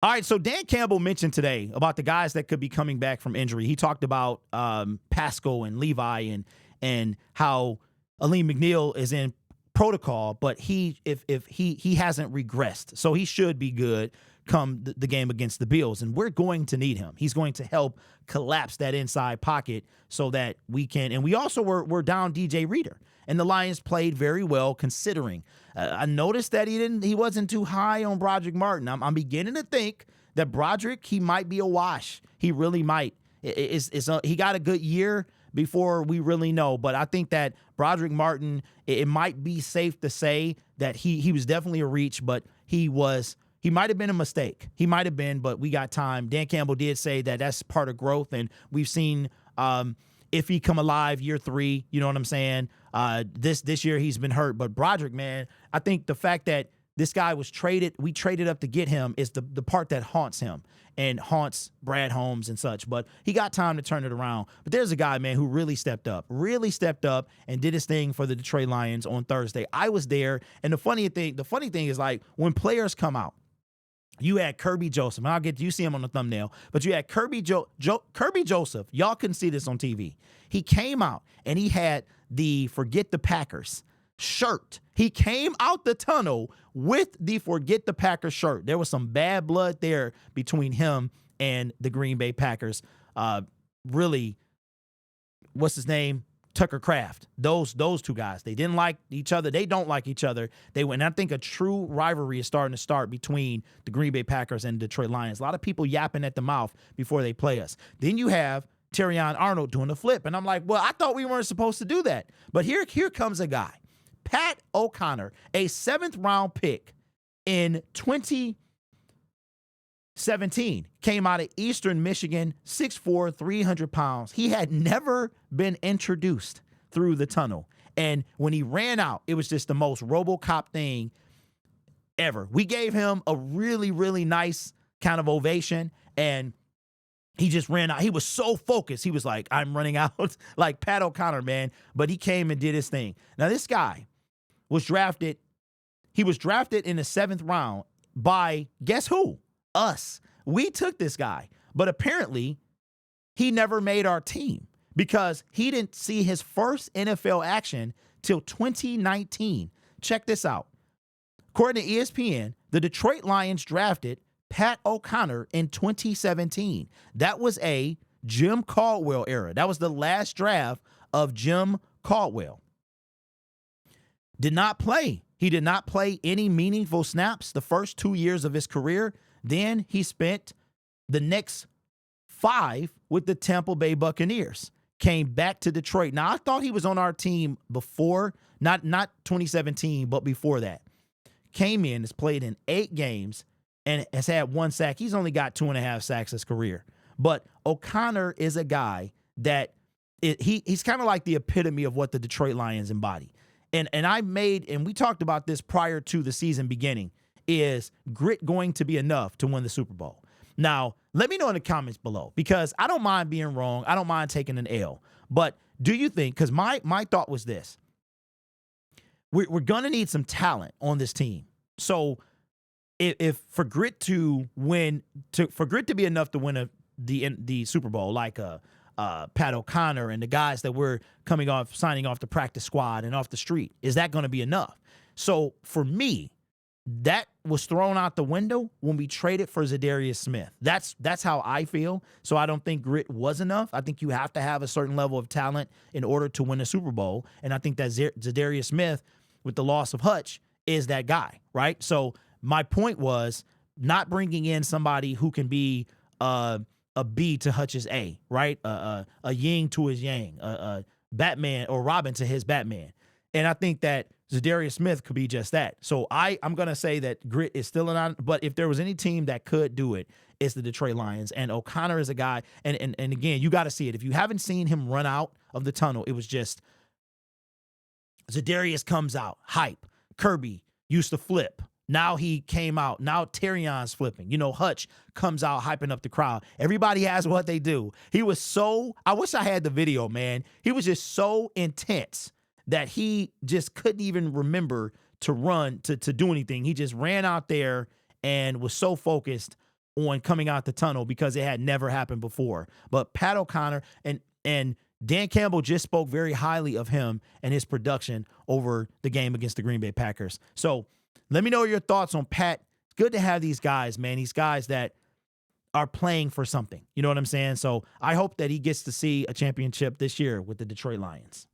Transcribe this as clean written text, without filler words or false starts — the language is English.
All right, so Dan Campbell mentioned today about the guys that could be coming back from injury. He talked about Pascal and Levi and how Aleem McNeil is in protocol, but if he hasn't regressed, so he should be good come the game against the Bills, and we're going to need him. He's going to help collapse that inside pocket so that we can. And we also were down DJ Reader, and the Lions played very well considering. I noticed that he wasn't too high on Brodric Martin. I'm beginning to think that Brodric, he might be a wash. He really might. He got a good year before we really know, but I think that Brodric Martin, it might be safe to say that he was definitely a reach, but he might have been a mistake. He might have been, but we got time. Dan Campbell did say that that's part of growth, and we've seen if he come alive year 3, you know what I'm saying? This year he's been hurt, but Brodric, man, I think the fact that this guy was traded, we traded up to get him, is the part that haunts him and haunts Brad Holmes and such. But he got time to turn it around. But there's a guy, man, who really stepped up and did his thing for the Detroit Lions on Thursday. I was there, and the funny thing is, like, when players come out, you had Kirby Joseph, and you see him on the thumbnail, but you had Kirby Joseph. Y'all couldn't see this on TV. He came out and he had the Forget the Packers shirt. He came out the tunnel with the Forget the Packers shirt. There was some bad blood there between him and the Green Bay Packers. Really, what's his name? Tucker Kraft. Those two guys, they didn't like each other. They don't like each other. And I think a true rivalry is starting to start between the Green Bay Packers and Detroit Lions. A lot of people yapping at the mouth before they play us. Then you have Terrion Arnold doing a flip, and I'm like, well, I thought we weren't supposed to do that. But here comes a guy, Pat O'Connor, a 7th-round pick in 2017, came out of Eastern Michigan, 6'4", 300 pounds. He had never been introduced through the tunnel. And when he ran out, it was just the most RoboCop thing ever. We gave him a really, really nice kind of ovation, and he just ran out. He was so focused. He was like, I'm running out, like Pat O'Connor, man. But he came and did his thing. Now, this guy was drafted. He was drafted in the 7th round by, guess who? Us. We took this guy, but apparently he never made our team because he didn't see his first NFL action till 2019. Check this out. According to ESPN, the Detroit Lions drafted Pat O'Connor in 2017. That was a Jim Caldwell era. That was the last draft of Jim Caldwell. Did not play. He did not play any meaningful snaps the first 2 years of his career. Then he spent the next 5 with the Tampa Bay Buccaneers. Came back to Detroit. Now, I thought he was on our team before, not 2017, but before that. Came in, has played in 8 games, and has had 1 sack. He's only got 2.5 sacks his career. But O'Connor is a guy that he's kind of like the epitome of what the Detroit Lions embody. And we talked about this prior to the season beginning. Is grit going to be enough to win the Super Bowl? Now, let me know in the comments below, because I don't mind being wrong. I don't mind taking an L. But do you think, because my thought was this, we're going to need some talent on this team. So if for grit to win, for grit to be enough to win the Super Bowl, like Pat O'Connor and the guys that we're signing off the practice squad and off the street, is that going to be enough? So for me, that was thrown out the window when we traded for Zadarius Smith. That's how I feel. So I don't think grit was enough. I think you have to have a certain level of talent in order to win a Super Bowl. And I think that Zadarius Smith, with the loss of Hutch, is that guy, right? So my point was not bringing in somebody who can be a B to Hutch's A, right? A yin to his yang, a Batman or Robin to his Batman. And I think that Zadarius Smith could be just that. So I'm going to say that grit is still on, but if there was any team that could do it, it's the Detroit Lions. And O'Connor is a guy, and again, you got to see it. If you haven't seen him run out of the tunnel, it was just Zadarius comes out, hype. Kirby used to flip. Now he came out. Now Terrion's flipping. Hutch comes out hyping up the crowd. Everybody has what they do. He was so, I wish I had the video, man. He was just so intense that he just couldn't even remember to run, to do anything. He just ran out there and was so focused. on coming out the tunnel because it had never happened before. But Pat O'Connor and Dan Campbell just spoke very highly of him and his production over the game against the Green Bay Packers. So let me know your thoughts on Pat. It's good to have these guys, man. These guys that are playing for something. You know what I'm saying? So I hope that he gets to see a championship this year with the Detroit Lions.